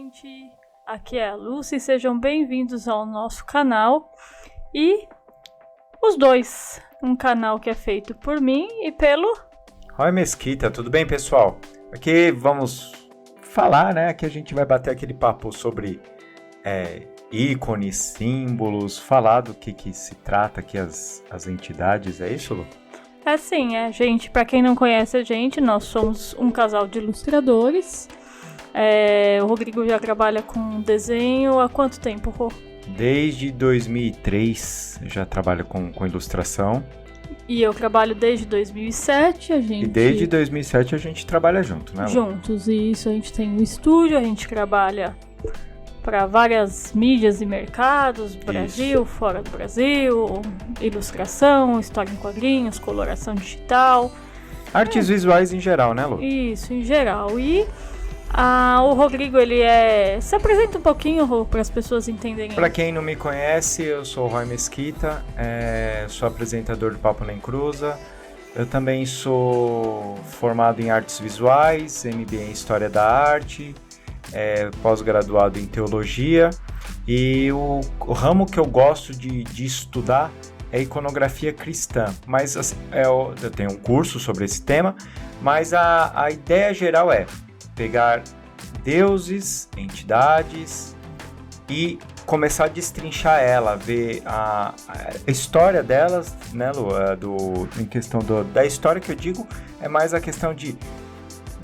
gente! Aqui é a Lucy, sejam bem-vindos ao nosso canal. E os dois, um canal que é feito por mim e pelo... Roy Mesquita, tudo bem, pessoal? Aqui vamos falar, né? Aqui a gente vai bater aquele papo sobre ícones, símbolos, falar do que se trata aqui as entidades, é isso, Lu? É sim, gente, pra quem não conhece a gente, nós somos um casal de ilustradores. O Rodrigo já trabalha com desenho há quanto tempo, Rô? Desde 2003 eu já trabalho com ilustração. E eu trabalho desde 2007, E desde 2007 a gente trabalha junto, né? Juntos, e isso, a gente tem um estúdio, a gente trabalha para várias mídias e mercados, Brasil, fora do Brasil, ilustração, história em quadrinhos, coloração digital. Artes visuais em geral, né, Lu? Isso, em geral. E o Rodrigo, ele se apresenta um pouquinho para as pessoas entenderem. Para quem não me conhece, eu sou o Roy Mesquita, sou apresentador do Papo Nem Cruza. Eu também sou formado em artes visuais, MBA em História da Arte, pós-graduado em Teologia. E o ramo que eu gosto de estudar é iconografia cristã. Mas assim, eu tenho um curso sobre esse tema, mas a ideia geral é pegar deuses, entidades e começar a destrinchar ela, ver a história delas, né, Lu? Em questão da história que eu digo, é mais a questão de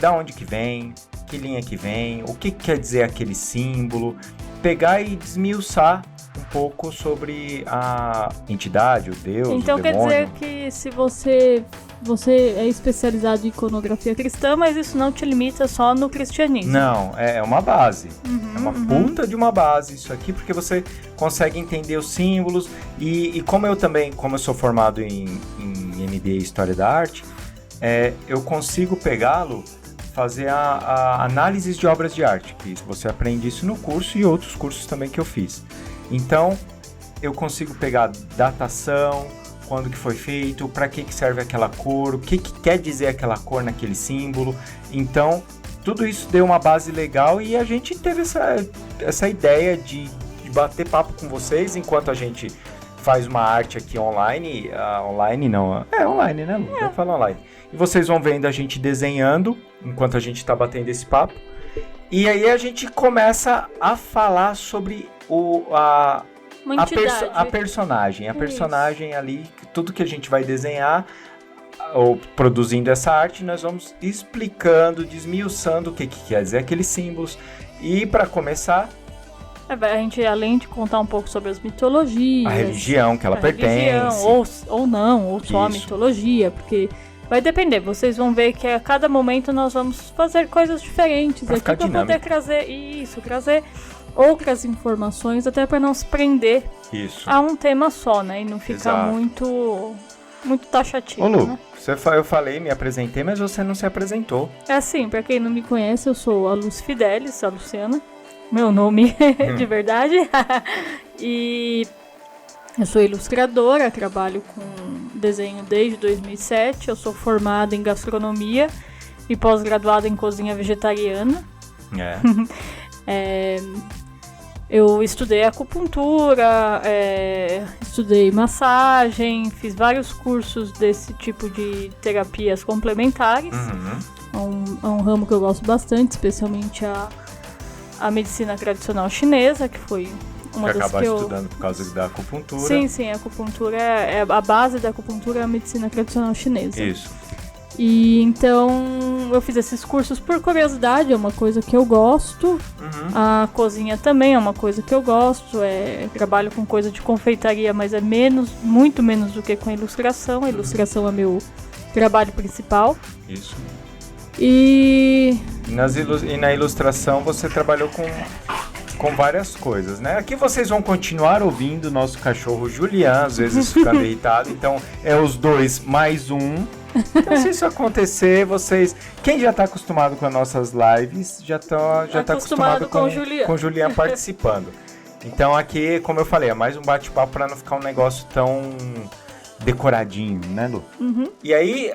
onde que vem, que linha que vem, o que quer dizer aquele símbolo, pegar e desmiuçar um pouco sobre a entidade, o deus, então, o demônio. Então quer dizer que se você é especializado em iconografia cristã, mas isso não te limita só no cristianismo. Não, é uma base. É uma puta de uma base isso aqui, porque você consegue entender os símbolos. E como eu sou formado em MBA História da Arte, eu consigo pegá-lo, fazer a análise de obras de arte, que você aprende isso no curso e outros cursos também que eu fiz. Então, eu consigo pegar datação, quando que foi feito, para que serve aquela cor, o que quer dizer aquela cor naquele símbolo. Então, tudo isso deu uma base legal e a gente teve essa ideia de bater papo com vocês enquanto a gente faz uma arte aqui online. Online não, online, né, Lu? Eu falo online. E vocês vão vendo a gente desenhando enquanto a gente está batendo esse papo. E aí a gente começa a falar sobre a personagem. A personagem ali, tudo que a gente vai desenhar ou produzindo essa arte, nós vamos explicando, desmiuçando o que quer dizer aqueles símbolos. E para começar, a gente, além de contar um pouco sobre as mitologias, a religião que ela pertence, ou não, ou só a mitologia, porque vai depender. Vocês vão ver que a cada momento nós vamos fazer coisas diferentes aqui para poder trazer outras informações, até para não se prender a um tema só, né? E não ficar muito taxativo. Ô, Lu, né? eu falei, me apresentei, mas você não se apresentou. Assim, para quem não me conhece, eu sou a Lucy Fidelis, a Luciana, meu nome de verdade. E eu sou ilustradora, trabalho com desenho desde 2007, eu sou formada em gastronomia e pós-graduada em cozinha vegetariana. Eu estudei acupuntura, estudei massagem, fiz vários cursos desse tipo de terapias complementares. É um ramo que eu gosto bastante, especialmente a medicina tradicional chinesa, que foi uma das que eu... estudando por causa da acupuntura. Sim, a acupuntura a base da acupuntura é a medicina tradicional chinesa. Isso. E então eu fiz esses cursos por curiosidade, é uma coisa que eu gosto. A cozinha também é uma coisa que eu gosto. Trabalho com coisa de confeitaria, mas é muito menos do que com a ilustração. A ilustração é meu trabalho principal. Isso. E na ilustração você trabalhou com várias coisas, né? Aqui vocês vão continuar ouvindo o nosso cachorro Julian, às vezes ficando irritado. Então é os dois mais um. Então, se isso acontecer, quem já está acostumado com as nossas lives, já tá acostumado com o Julian participando. Então aqui, como eu falei, é mais um bate-papo para não ficar um negócio decoradinho, né, Lu? Uhum. E aí,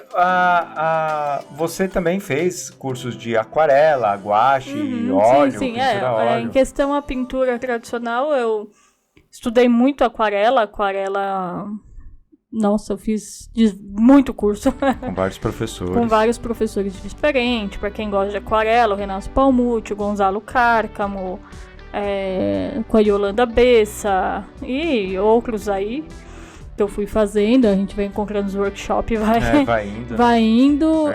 você também fez cursos de aquarela, guache, óleo, sim, pintura óleo. Em questão à pintura tradicional, eu estudei muito aquarela. Nossa, eu fiz muito curso. Com vários professores. Com vários professores diferentes. Para quem gosta de aquarela, o Renato Palmucci, o Gonzalo Cárcamo, com a Yolanda Bessa e outros aí que eu fui fazendo. A gente vai encontrando nos workshops, vai indo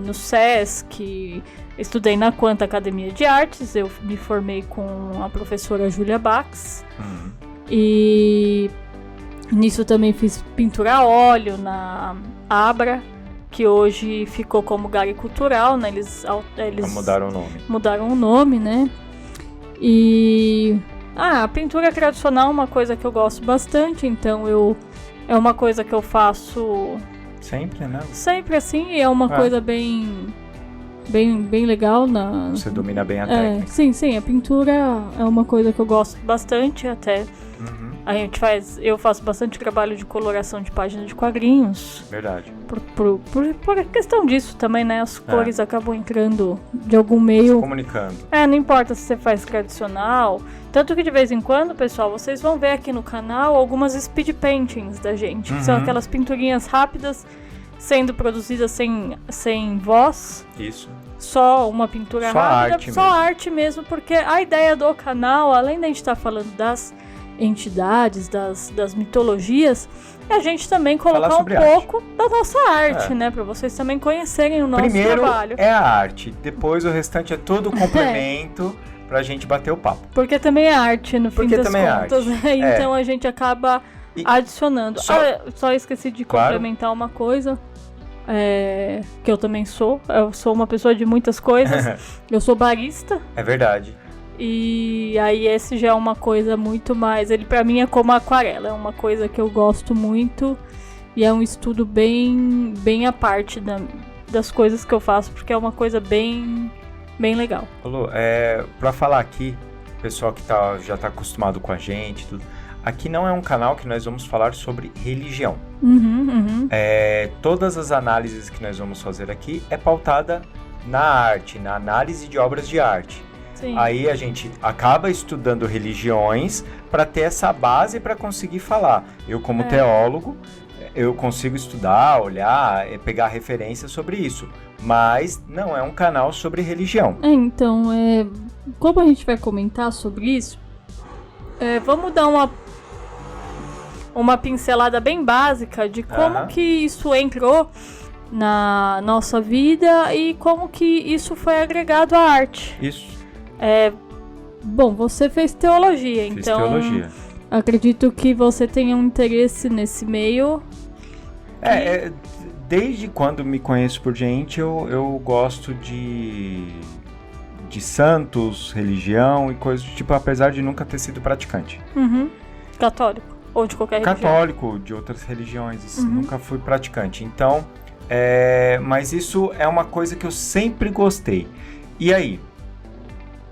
no Sesc. Estudei na Quanta Academia de Artes. Eu me formei com a professora Júlia Bax. E nisso também fiz pintura a óleo na Abra, que hoje ficou como Galeria Cultural, né? Eles mudaram o nome, né? E a pintura tradicional é uma coisa que eu gosto bastante, então é uma coisa que eu faço sempre, né? Sempre assim, e é uma coisa bem legal. Você domina bem a técnica. Sim, a pintura é uma coisa que eu gosto bastante até. Eu faço bastante trabalho de coloração de páginas de quadrinhos. Verdade. Por questão disso também, né? As cores acabam entrando de algum meio. Se comunicando. Não importa se você faz tradicional. Tanto que de vez em quando, pessoal, vocês vão ver aqui no canal algumas speed paintings da gente. Que são aquelas pinturinhas rápidas sendo produzidas sem voz. Isso. Só uma pintura rápida. Só arte mesmo, porque a ideia do canal, além da gente estar falando das entidades, das mitologias, a gente também colocar um pouco da nossa arte, né? Pra vocês também conhecerem o nosso trabalho. Primeiro é a arte, depois o restante é todo complemento pra gente bater o papo. Porque também é arte, no fim das contas. Então a gente acaba adicionando. Só esqueci de complementar uma coisa. Que eu também sou. Eu sou uma pessoa de muitas coisas. Eu sou barista. É verdade. E aí esse já é uma coisa muito mais... Ele pra mim é como a aquarela. É uma coisa que eu gosto muito. E é um estudo bem à parte das coisas que eu faço. Porque é uma coisa bem legal. Lu, pra falar aqui, o pessoal que já tá acostumado com a gente, tudo... Aqui não é um canal que nós vamos falar sobre religião. Todas as análises que nós vamos fazer aqui é pautada na arte, na análise de obras de arte. Sim. Aí a gente acaba estudando religiões para ter essa base para conseguir falar. Eu, como teólogo, eu consigo estudar, olhar, pegar referências sobre isso. Mas não é um canal sobre religião. Então, como a gente vai comentar sobre isso, vamos dar uma pincelada bem básica de como que isso entrou na nossa vida e como que isso foi agregado à arte. Isso. Bom, você fez teologia, Fiz então teologia. Acredito que você tenha um interesse nesse meio. Desde quando me conheço por gente, eu gosto de santos, religião e coisas do tipo, apesar de nunca ter sido praticante. Católico? Ou de qualquer religião? Católico, de outras religiões, assim, nunca fui praticante. Então, mas isso é uma coisa que eu sempre gostei. E aí,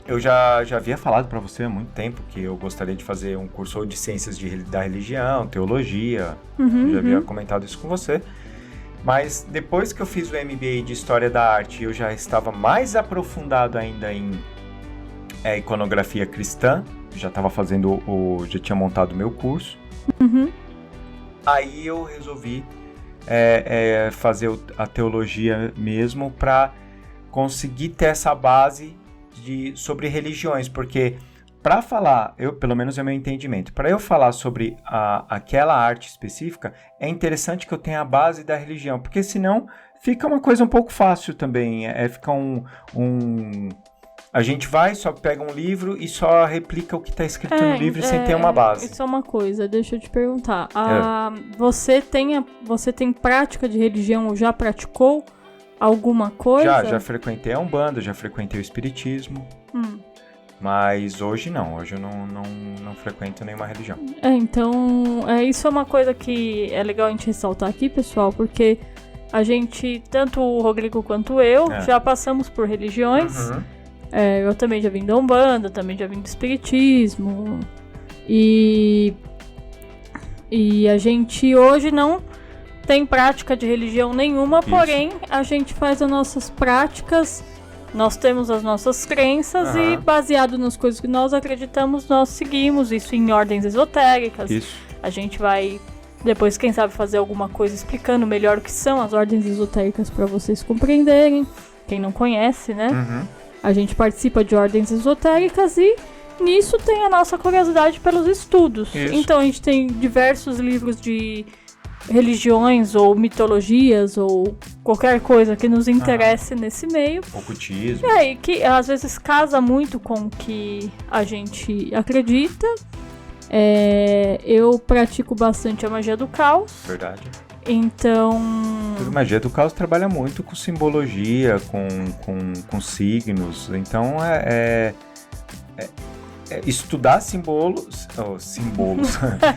eu já havia falado para você há muito tempo que eu gostaria de fazer um curso de ciências da religião, teologia, já havia comentado isso com você. Mas depois que eu fiz o MBA de História da Arte, eu já estava mais aprofundado ainda em iconografia cristã, já estava fazendo, já tinha montado o meu curso. Aí eu resolvi fazer a teologia mesmo para conseguir ter essa base sobre religiões, porque para falar, pelo menos é o meu entendimento, para eu falar sobre aquela arte específica, é interessante que eu tenha a base da religião, porque senão fica uma coisa um pouco fácil também, fica a gente só pega um livro e só replica o que está escrito no livro sem ter uma base. Isso é uma coisa, deixa eu te perguntar. Você tem prática de religião ou já praticou alguma coisa? Já frequentei a Umbanda, já frequentei o Espiritismo. Mas hoje não, hoje eu não frequento nenhuma religião. Então, isso é uma coisa que é legal a gente ressaltar aqui, pessoal, porque a gente, tanto o Rodrigo quanto eu, já passamos por religiões. Eu também já vim da Umbanda, também já vim do Espiritismo. E a gente hoje tem prática de religião nenhuma, porém a gente faz as nossas práticas, nós temos as nossas crenças e baseado nas coisas que nós acreditamos, nós seguimos isso em ordens esotéricas. A gente vai depois, quem sabe, fazer alguma coisa explicando melhor o que são as ordens esotéricas para vocês compreenderem, quem não conhece, né? A gente participa de ordens esotéricas e nisso tem a nossa curiosidade pelos estudos. Então a gente tem diversos livros de religiões ou mitologias ou qualquer coisa que nos interesse nesse meio. Ocultismo. E que às vezes casa muito com o que a gente acredita. Eu pratico bastante a magia do caos. Verdade. Então... A magia do caos trabalha muito com simbologia, com signos. Então estudar símbolos.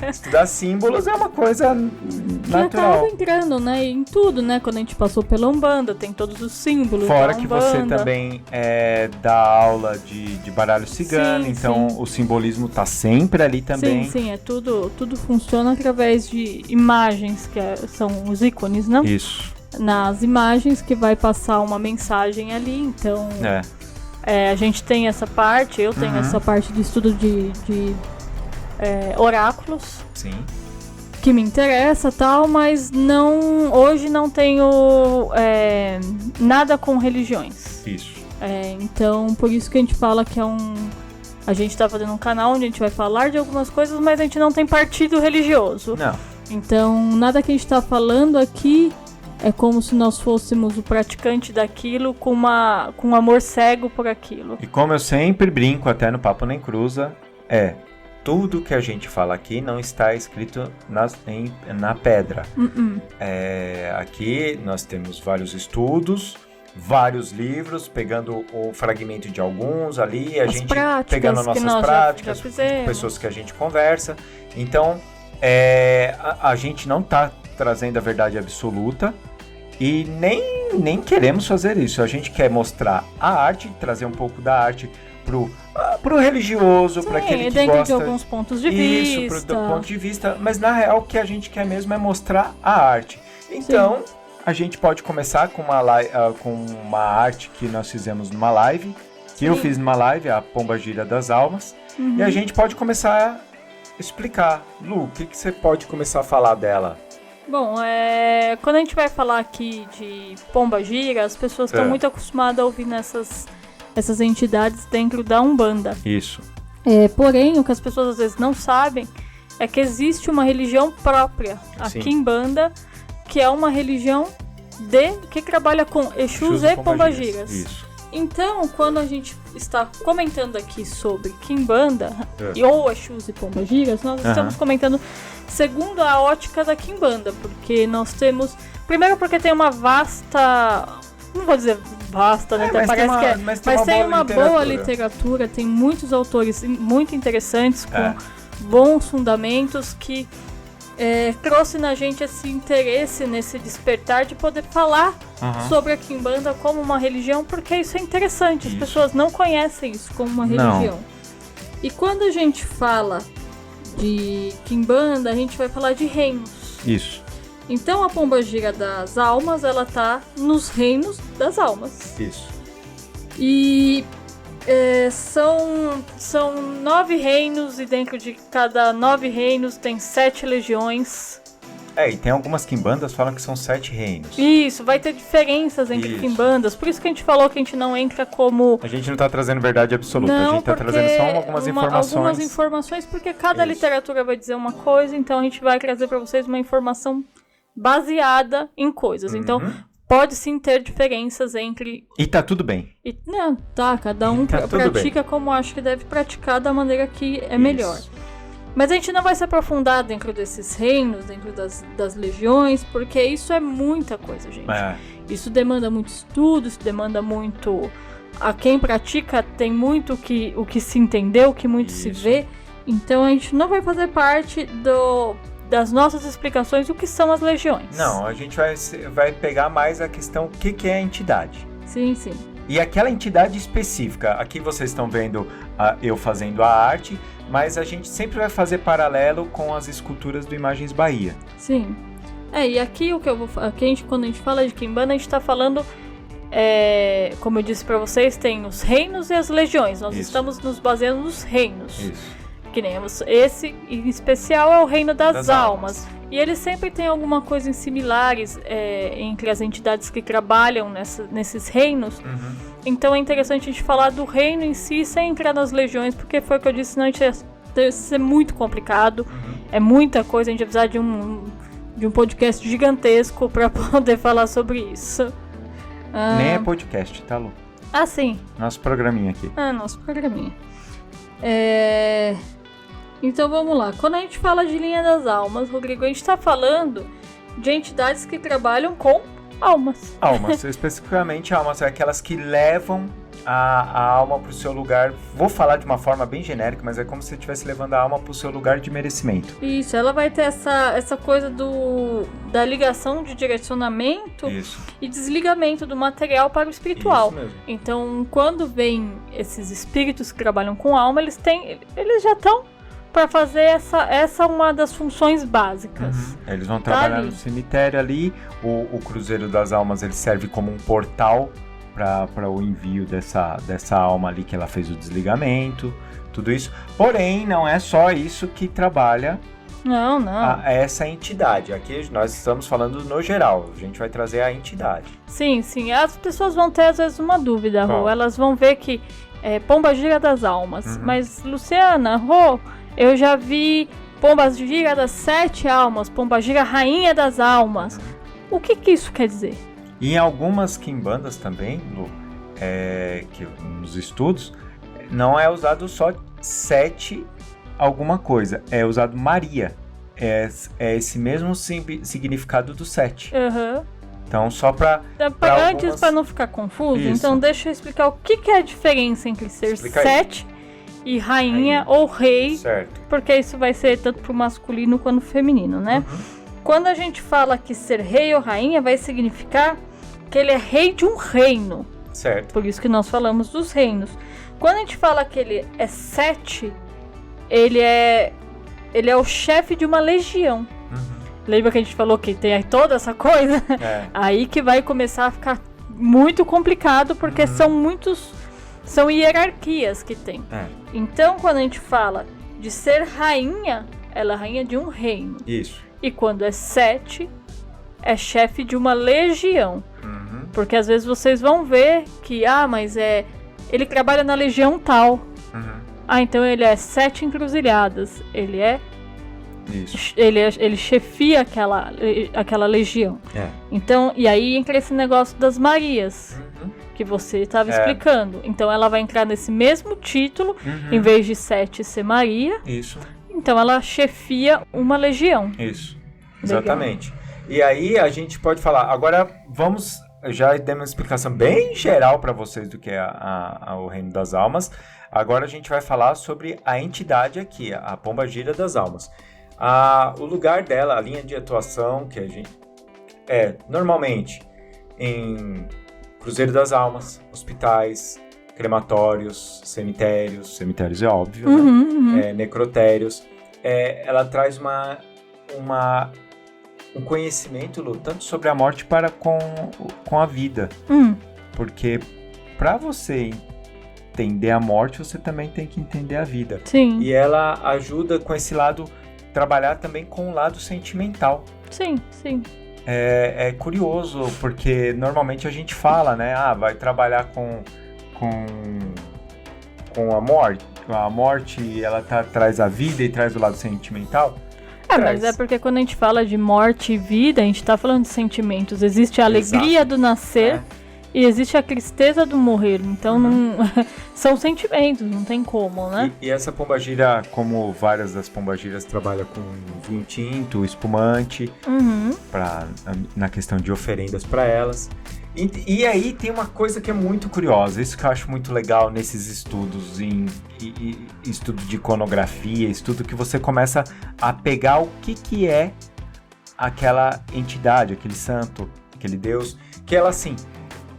Estudar símbolos é uma coisa natural. Que acaba entrando, né, em tudo, né? Quando a gente passou pela Umbanda, tem todos os símbolos. Fora que você também dá aula de baralho cigano, então o simbolismo tá sempre ali também. Sim, tudo funciona através de imagens, que são os ícones, não? Isso. Nas imagens que vai passar uma mensagem ali, então... a gente tem essa parte, eu tenho essa parte de estudo de oráculos. Sim. Que me interessa e tal, mas hoje não tenho nada com religiões. Isso. Então, por isso que a gente fala que a gente tá fazendo um canal onde a gente vai falar de algumas coisas, mas a gente não tem partido religioso. Não. Então, nada que a gente tá falando aqui é como se nós fôssemos o praticante daquilo com um amor cego por aquilo. E como eu sempre brinco até no Papo Nem Cruza, tudo que a gente fala aqui não está escrito na pedra. Aqui nós temos vários estudos, vários livros, pegando o fragmento de alguns ali, a gente pegando nossas práticas, pessoas que a gente conversa. Então, a gente não está trazendo a verdade absoluta. E nem queremos fazer isso. A gente quer mostrar a arte, trazer um pouco da arte pro religioso, para aquele que dentro gosta de alguns pontos de vista. Isso, do ponto de vista. Mas na real o que a gente quer mesmo é mostrar a arte. Então, a gente pode começar com uma arte que nós fizemos numa live, que eu fiz numa live, a Pombagira das Almas. E a gente pode começar a explicar. Lu, o que você pode começar a falar dela? Bom, quando a gente vai falar aqui de Pombagira, as pessoas estão muito acostumadas a ouvir essas entidades dentro da Umbanda. Isso. Porém, o que as pessoas às vezes não sabem é que existe uma religião própria, a Quimbanda, que é uma religião que trabalha com Exus e Pombagiras. Isso. Então, quando a gente está comentando aqui sobre Quimbanda, ou Exus e Pombagiras, nós estamos comentando segundo a ótica da Quimbanda, porque nós temos... Primeiro porque tem uma vasta... Não vou dizer vasta, né? Até parece que é. Mas tem uma boa literatura, tem muitos autores muito interessantes, com bons fundamentos, que trouxe na gente esse interesse, nesse despertar de poder falar sobre a Quimbanda como uma religião, porque isso é interessante, as pessoas não conhecem isso como uma religião. E quando a gente fala de Quimbanda, a gente vai falar de reinos. Isso. Então a Pombagira das Almas, ela tá nos reinos das almas. Isso. E são 9 reinos, e dentro de cada 9 reinos tem 7 legiões. E tem algumas quimbandas que falam que são 7 reinos. Isso, vai ter diferenças entre quimbandas. Por isso que a gente falou que a gente não entra como... A gente não tá trazendo verdade absoluta, a gente tá trazendo só algumas informações. Algumas informações, porque cada literatura vai dizer uma coisa, então a gente vai trazer pra vocês uma informação baseada em coisas. Então, pode sim ter diferenças entre... E tá tudo bem. Cada um pratica como acha que deve praticar, da maneira que é melhor. Mas a gente não vai se aprofundar dentro desses reinos, dentro das legiões, porque isso é muita coisa, gente. Isso demanda muito estudo, isso demanda muito... A quem pratica tem muito o que se entendeu, o que muito se vê. Então a gente não vai fazer parte das nossas explicações do que são as legiões. Não, a gente vai pegar mais a questão, o que é a entidade. Sim, sim. E aquela entidade específica, aqui vocês estão vendo eu fazendo a arte, mas a gente sempre vai fazer paralelo com as esculturas do Imagens Bahia. Sim. E aqui quando a gente fala de Kimbanda, a gente tá falando, como eu disse pra vocês, tem os reinos e as legiões. Nós estamos nos baseando nos reinos. Isso. Que nem esse em especial é o reino das almas. E eles sempre têm alguma coisa em similares entre as entidades que trabalham nesses reinos. Uhum. Então é interessante a gente falar do reino em si sem entrar nas legiões, porque foi o que eu disse, senão a gente ia ser muito complicado. Uhum. É muita coisa, a gente ia precisar de um podcast gigantesco para poder falar sobre isso. Nem é podcast, tá, Lu? Sim. Nosso programinha aqui. Nosso programinha. Então vamos lá. Quando a gente fala de linha das almas, Rodrigo, a gente está falando de entidades que trabalham com almas. Almas, especificamente almas, aquelas que levam a alma para o seu lugar. Vou falar de uma forma bem genérica, mas é como se você estivesse levando a alma para o seu lugar de merecimento. Isso, ela vai ter essa coisa da ligação de direcionamento e desligamento do material para o espiritual. Isso mesmo. Então, quando vem esses espíritos que trabalham com alma, eles já estão para fazer essa uma das funções básicas. Uhum. Eles vão trabalhar no cemitério ali. O Cruzeiro das Almas, ele serve como um portal para o envio dessa alma ali que ela fez o desligamento, tudo isso. Porém, não é só isso que trabalha essa entidade. Aqui nós estamos falando no geral, a gente vai trazer a entidade. Sim. As pessoas vão ter às vezes uma dúvida, Rô. Elas vão ver que Pombagira das Almas. Uhum. Mas, Luciana, Rô, eu já vi Pombagira das 7 Almas, Pombagira Rainha das Almas. O que isso quer dizer? E em algumas quimbandas também, Lu, que nos estudos, não é usado só 7 alguma coisa, é usado Maria. É esse mesmo significado do 7. Uhum. Então, só para antes, para não ficar confuso, então deixa eu explicar o que é a diferença entre ser 7 e rainha ou rei. Certo. Porque isso vai ser tanto pro masculino quanto pro feminino, né? Uhum. Quando a gente fala que ser rei ou rainha, vai significar que ele é rei de um reino. Certo. Por isso que nós falamos dos reinos. Quando a gente fala que ele é 7, ele é o chefe de uma legião. Uhum. Lembra que a gente falou que tem toda essa coisa? Aí que vai começar a ficar muito complicado, porque são hierarquias que tem. Então, quando a gente fala de ser rainha, ela é rainha de um reino. Isso. E quando é 7, é chefe de uma legião. Uhum. Porque às vezes vocês vão ver que, mas ele trabalha na legião tal. Uhum. Então ele é 7 encruzilhadas. Ele Isso. Ele chefia aquela legião. Então, e aí entra esse negócio das Marias. Uhum. Que você estava explicando. Então ela vai entrar nesse mesmo título, uhum. em vez de 7 ser Maria. Isso. Então ela chefia uma legião. Isso. Exatamente. E aí a gente pode falar, agora já dei uma explicação bem geral para vocês do que é o Reino das Almas. Agora a gente vai falar sobre a entidade aqui, a Pombagira das Almas. O lugar dela, a linha de atuação que a gente normalmente em Cruzeiro das Almas, hospitais, crematórios, cemitérios é óbvio, uhum, né? Necrotérios. Ela traz um conhecimento, Lu, tanto sobre a morte para com a vida. Porque para você entender a morte, você também tem que entender a vida. Sim. E ela ajuda com esse lado, trabalhar também com o lado sentimental. Sim. É curioso, porque normalmente a gente fala, né? Vai trabalhar com a morte. A morte, ela traz a vida e traz o lado sentimental. Mas é porque quando a gente fala de morte e vida, a gente tá falando de sentimentos. Existe a alegria do nascer e existe a tristeza do morrer. Então, são sentimentos, não tem como, né? E essa pombagira, como várias das pombagiras, trabalha com vinho tinto, espumante, na questão de oferendas para elas. E aí tem uma coisa que é muito curiosa, isso que eu acho muito legal nesses estudos, estudo de iconografia, estudo que você começa a pegar o que é aquela entidade, aquele santo, aquele Deus, que ela assim,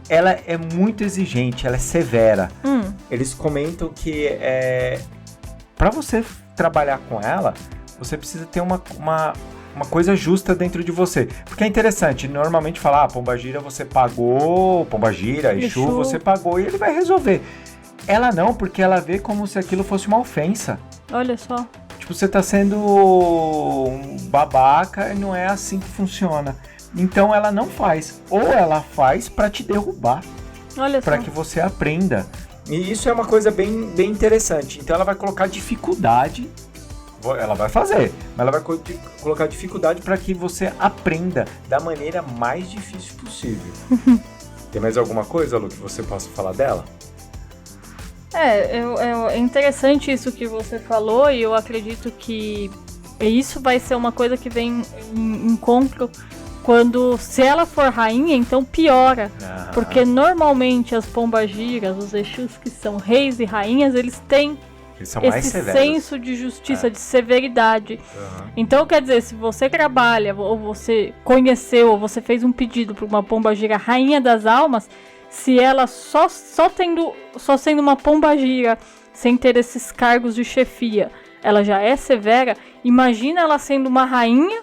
ela é muito exigente, ela é severa. Eles comentam que para você trabalhar com ela, você precisa ter uma coisa justa dentro de você. Porque é interessante, normalmente falar, Pombagira você pagou, Pombagira, Exu você pagou e ele vai resolver. Ela não, porque ela vê como se aquilo fosse uma ofensa. Olha só. Tipo, você tá sendo um babaca e não é assim que funciona. Então ela não faz. Ou ela faz pra te derrubar. Olha só. Pra que você aprenda. E isso é uma coisa bem, bem interessante. Então ela vai colocar dificuldade. Ela vai fazer, mas ela vai colocar dificuldade para que você aprenda da maneira mais difícil possível. Tem mais alguma coisa, Lu, que você possa falar dela? É interessante isso que você falou, e eu acredito que isso vai ser uma coisa que vem em encontro quando, se ela for rainha, então piora. Porque normalmente as pombagiras, os Exus que são reis e rainhas, eles têm esse senso de justiça, de severidade. Então, quer dizer, se você trabalha, ou você conheceu, ou você fez um pedido para uma pombagira rainha das almas, se ela só sendo uma pombagira, sem ter esses cargos de chefia, ela já é severa, imagina ela sendo uma rainha,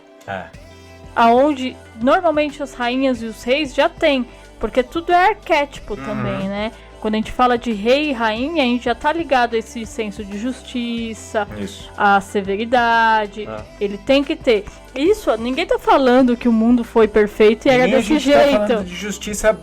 aonde normalmente as rainhas e os reis já têm, porque tudo é arquétipo também, né? Quando a gente fala de rei e rainha, a gente já tá ligado a esse senso de justiça, a severidade. Ele tem que ter. Isso, ninguém tá falando que o mundo foi perfeito e era desse jeito. Tá falando de justiça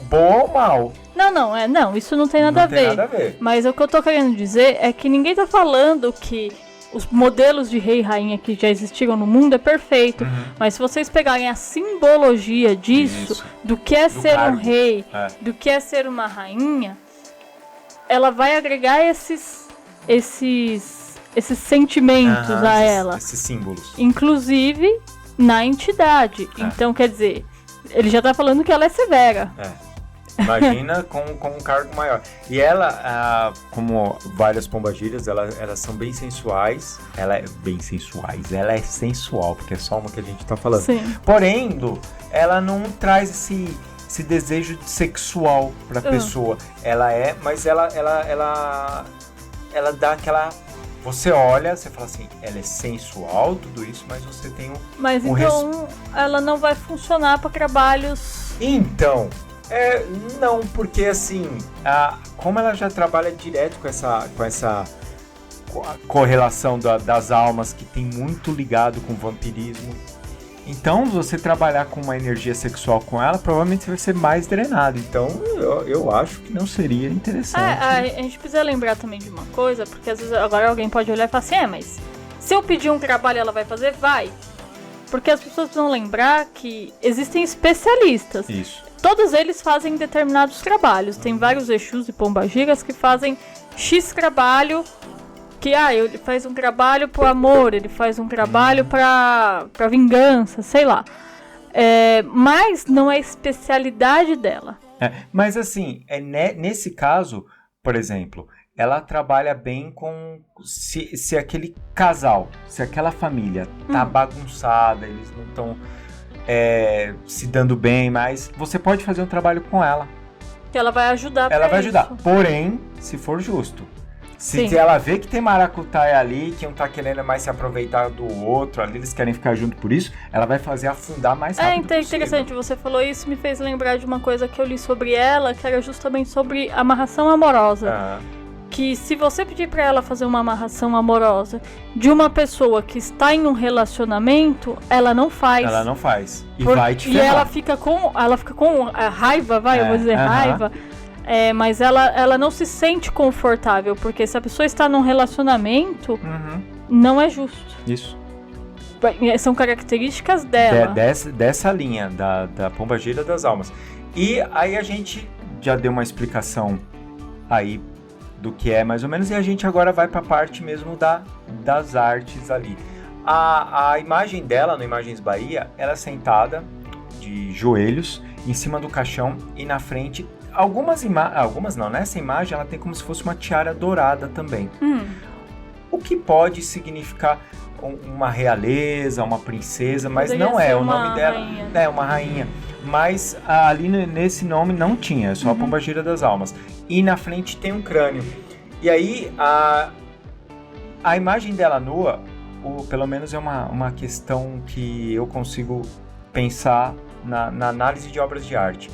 boa ou mal. Não, isso não tem nada a ver. Mas o que eu tô querendo dizer é que ninguém tá falando que os modelos de rei e rainha que já existiram no mundo é perfeito. Mas se vocês pegarem a simbologia disso, do que é ser cargo. Um rei, do que é ser uma rainha, ela vai agregar esses sentimentos a ela. Esses símbolos. Inclusive na entidade. Então, quer dizer, ele já tá falando que ela é severa. Imagina com um cargo maior. E ela, como várias pombagiras, elas são bem sensuais. Ela é sensual, porque é só uma que a gente tá falando. Sim. Porém, Lu, ela não traz esse desejo sexual pra pessoa. Mas ela dá aquela... Você olha, você fala assim, ela é sensual, tudo isso, mas você tem Mas então, ela não vai funcionar para trabalhos... Então... não, porque assim, como ela já trabalha direto com essa correlação das almas, que tem muito ligado com o vampirismo, então você trabalhar com uma energia sexual com ela, provavelmente você vai ser mais drenado. Então eu acho que não seria interessante. A gente precisa lembrar também de uma coisa, porque às vezes agora alguém pode olhar e falar assim, mas se eu pedir um trabalho ela vai fazer? Vai. Porque as pessoas precisam lembrar que existem especialistas. Isso. Todos eles fazem determinados trabalhos. Tem vários Exus e pombagiras que fazem X trabalho, que ele faz um trabalho pro amor, ele faz um trabalho pra vingança, sei lá. Mas não é a especialidade dela. Mas assim, nesse caso, por exemplo, ela trabalha bem com... Se aquele casal, se aquela família tá bagunçada, eles não estão... se dando bem, mas você pode fazer um trabalho com ela. Que ela vai ajudar. Ela vai ajudar, porém, se for justo. Se ela vê que tem maracutaia ali, que um tá querendo mais se aproveitar do outro, ali eles querem ficar junto por isso, ela vai fazer afundar mais rápido possível. Interessante, você falou isso, me fez lembrar de uma coisa que eu li sobre ela, que era justamente sobre amarração amorosa. Que se você pedir pra ela fazer uma amarração amorosa de uma pessoa que está em um relacionamento, ela não faz. Ela não faz. Vai te ferrar. E ela fica com a raiva, eu vou dizer raiva. Mas ela não se sente confortável, porque se a pessoa está num relacionamento, não é justo. Isso. São características dela. Dessa linha, da pombagira das almas. E aí a gente já deu uma explicação aí do que é mais ou menos, e a gente agora vai para a parte mesmo das artes ali. A imagem dela, no Imagens Bahia, ela é sentada de joelhos em cima do caixão e na frente, algumas não, nessa imagem ela tem como se fosse uma tiara dourada também. O que pode significar uma realeza, uma princesa, mas poderia não é, o nome dela é uma rainha. Mas ali nesse nome não tinha, é só a pombagira das almas. E na frente tem um crânio. E aí a imagem dela nua, pelo menos é uma questão que eu consigo pensar na análise de obras de arte.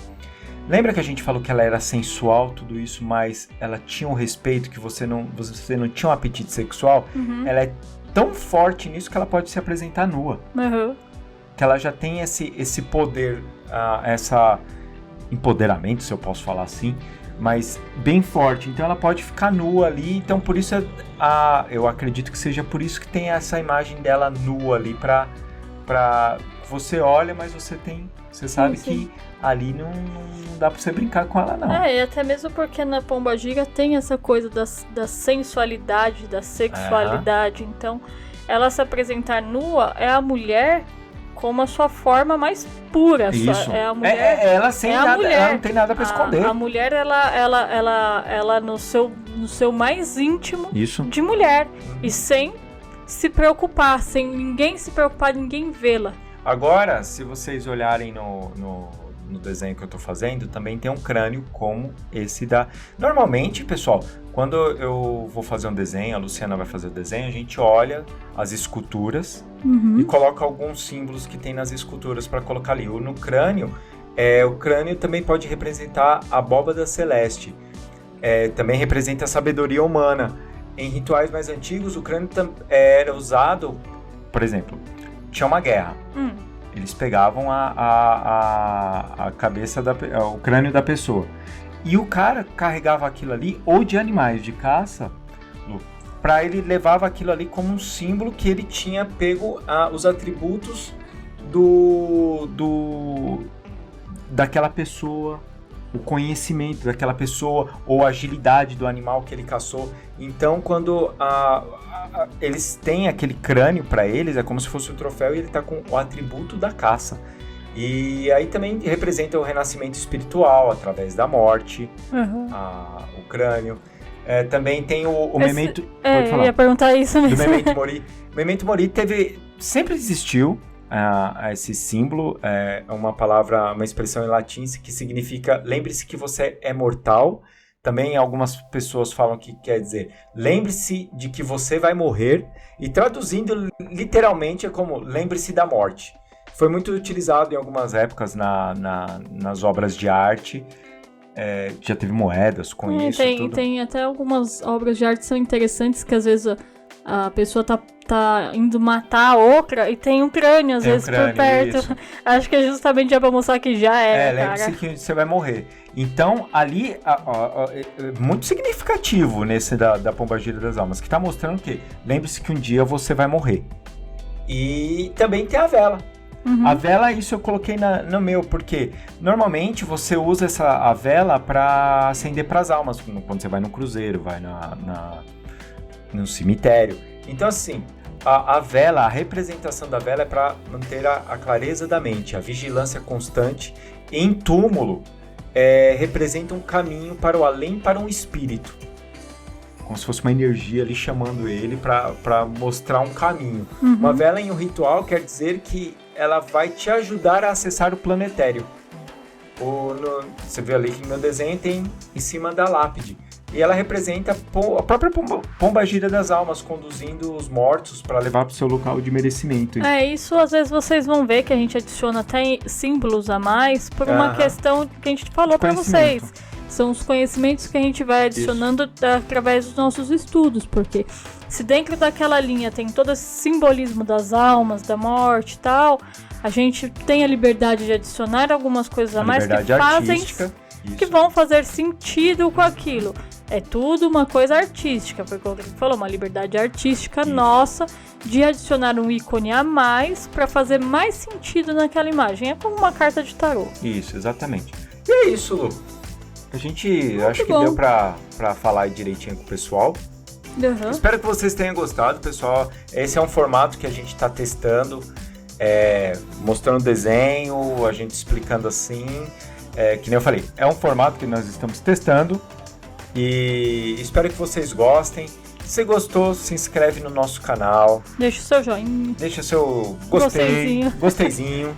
Lembra que a gente falou que ela era sensual, tudo isso, mas ela tinha um respeito, que você não tinha um apetite sexual? Uhum. Ela é tão forte nisso que ela pode se apresentar nua. Uhum. Que ela já tem esse poder, essa empoderamento, se eu posso falar assim, mas bem forte. Então ela pode ficar nua ali, então por isso eu acredito que seja por isso que tem essa imagem dela nua ali, pra você olha, mas você sabe sim. Que ali não dá pra você brincar com ela, não. E até mesmo porque na Pombagira tem essa coisa da sensualidade, da sexualidade. Então, ela se apresentar nua é a mulher como a sua forma mais pura. Isso. É a mulher. Ela sem nada, mulher. Ela não tem nada pra esconder. A mulher, ela no seu mais íntimo isso. De mulher. E sem se preocupar, sem ninguém se preocupar, ninguém vê-la. Agora, se vocês olharem no desenho que eu tô fazendo, também tem um crânio como esse da... Normalmente, pessoal, quando eu vou fazer um desenho, a Luciana vai fazer o desenho, a gente olha as esculturas e coloca alguns símbolos que tem nas esculturas para colocar ali. No crânio, o crânio também pode representar a abóbada celeste. Também representa a sabedoria humana. Em rituais mais antigos, o crânio era usado, por exemplo, tinha uma guerra. Eles pegavam a cabeça, o crânio da pessoa. E o cara carregava aquilo ali, ou de animais de caça, para ele levava aquilo ali como um símbolo que ele tinha pego os atributos daquela pessoa, o conhecimento daquela pessoa, ou a agilidade do animal que ele caçou. Então, quando eles têm aquele crânio para eles, é como se fosse um troféu e ele está com o atributo da caça. E aí também representa o renascimento espiritual através da morte, o crânio. Também tem o Memento... Pode falar. Eu ia perguntar isso mesmo. Do Memento Mori. O Memento Mori sempre existiu esse símbolo, é uma expressão em latim que significa lembre-se que você é mortal. Também algumas pessoas falam que quer dizer lembre-se de que você vai morrer, e traduzindo literalmente é como lembre-se da morte. Foi muito utilizado em algumas épocas nas obras de arte. Já teve moedas com isso. Tem até algumas obras de arte que são interessantes, que às vezes a pessoa tá indo matar a outra e tem um crânio, às vezes, por perto. Isso. Acho que é justamente já pra mostrar que já lembre-se que você vai morrer. Então, ali, é muito significativo nesse da Pombagira das Almas, que tá mostrando que lembre-se que um dia você vai morrer. E também tem a vela. A vela, isso eu coloquei no meu, porque normalmente você usa a vela para acender para as almas, quando você vai no cruzeiro, vai no cemitério. Então, assim, a vela, a representação da vela é para manter a clareza da mente, a vigilância constante. Em túmulo, representa um caminho para o além, para um espírito. Como se fosse uma energia ali chamando ele para mostrar um caminho. Uma vela em um ritual quer dizer que ela vai te ajudar a acessar o planetário. Você vê ali que no meu desenho tem em cima da lápide. E ela representa a própria Pombagira das Almas, conduzindo os mortos para levar para o seu local de merecimento. Isso às vezes vocês vão ver que a gente adiciona até símbolos a mais por uma questão que a gente falou para vocês. São os conhecimentos que a gente vai adicionando através dos nossos estudos, porque se dentro daquela linha tem todo esse simbolismo das almas, da morte e tal, a gente tem a liberdade de adicionar algumas coisas a mais que vão fazer sentido com aquilo. É tudo uma coisa artística, foi como ele falou, uma liberdade artística nossa de adicionar um ícone a mais para fazer mais sentido naquela imagem. É como uma carta de tarô. Isso, exatamente. E é isso, Lu. A gente acho que deu pra falar aí direitinho com o pessoal. Espero que vocês tenham gostado, pessoal. Esse é um formato que a gente está testando, mostrando o desenho, a gente explicando assim. Que nem eu falei, é um formato que nós estamos testando e espero que vocês gostem. Se você gostou, se inscreve no nosso canal. Deixa o seu joinha. Deixa o seu gosteizinho.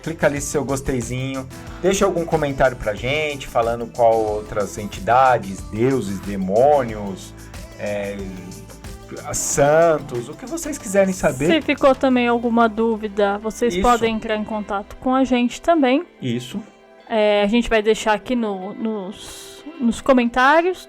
Clica ali no seu gosteizinho. Deixa algum comentário pra gente, falando qual outras entidades, deuses, demônios, santos, o que vocês quiserem saber. Se ficou também alguma dúvida, vocês podem entrar em contato com a gente também. Isso. A gente vai deixar aqui nos comentários,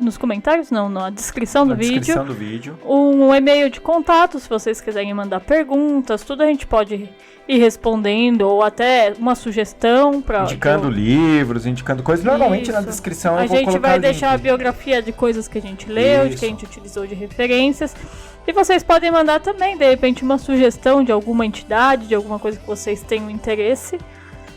não, na descrição do vídeo, um e-mail de contato, se vocês quiserem mandar perguntas, tudo a gente pode ir respondendo, ou até uma sugestão para indicando livros, indicando coisas. Normalmente na descrição eu vou colocar a gente vai deixar a biografia de coisas que a gente leu, de que a gente utilizou de referências. E vocês podem mandar também, de repente, uma sugestão de alguma entidade, de alguma coisa que vocês tenham interesse.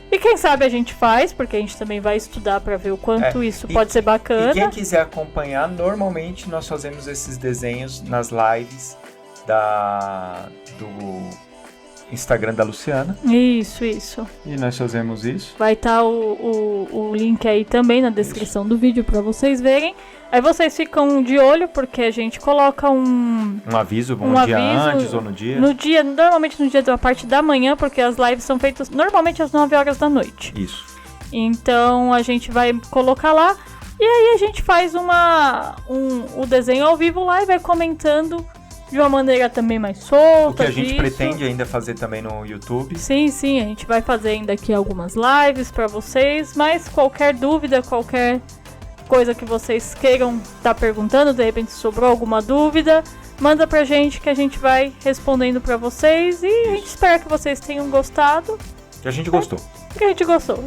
E quem sabe a gente faz, porque a gente também vai estudar para ver o quanto isso pode ser bacana. E quem quiser acompanhar, normalmente nós fazemos esses desenhos nas lives do Instagram da Luciana. Isso. E nós fazemos isso. Vai estar o link aí também na descrição do vídeo para vocês verem. Aí vocês ficam de olho, porque a gente coloca um aviso dia antes ou no dia? Normalmente no dia da parte da manhã, porque as lives são feitas normalmente às 9 horas da noite. Isso. Então a gente vai colocar lá, e aí a gente faz o desenho ao vivo lá e vai comentando de uma maneira também mais solta. O que a gente pretende ainda fazer também no YouTube. Sim, a gente vai fazer ainda aqui algumas lives para vocês, mas qualquer dúvida, qualquer coisa que vocês queiram estar perguntando, de repente sobrou alguma dúvida, manda pra gente que a gente vai respondendo pra vocês, e a gente espera que vocês tenham gostado. Que a gente gostou. Que a gente gostou.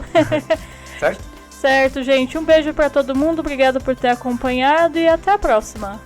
Certo? Certo, gente. Um beijo pra todo mundo, obrigado por ter acompanhado e até a próxima.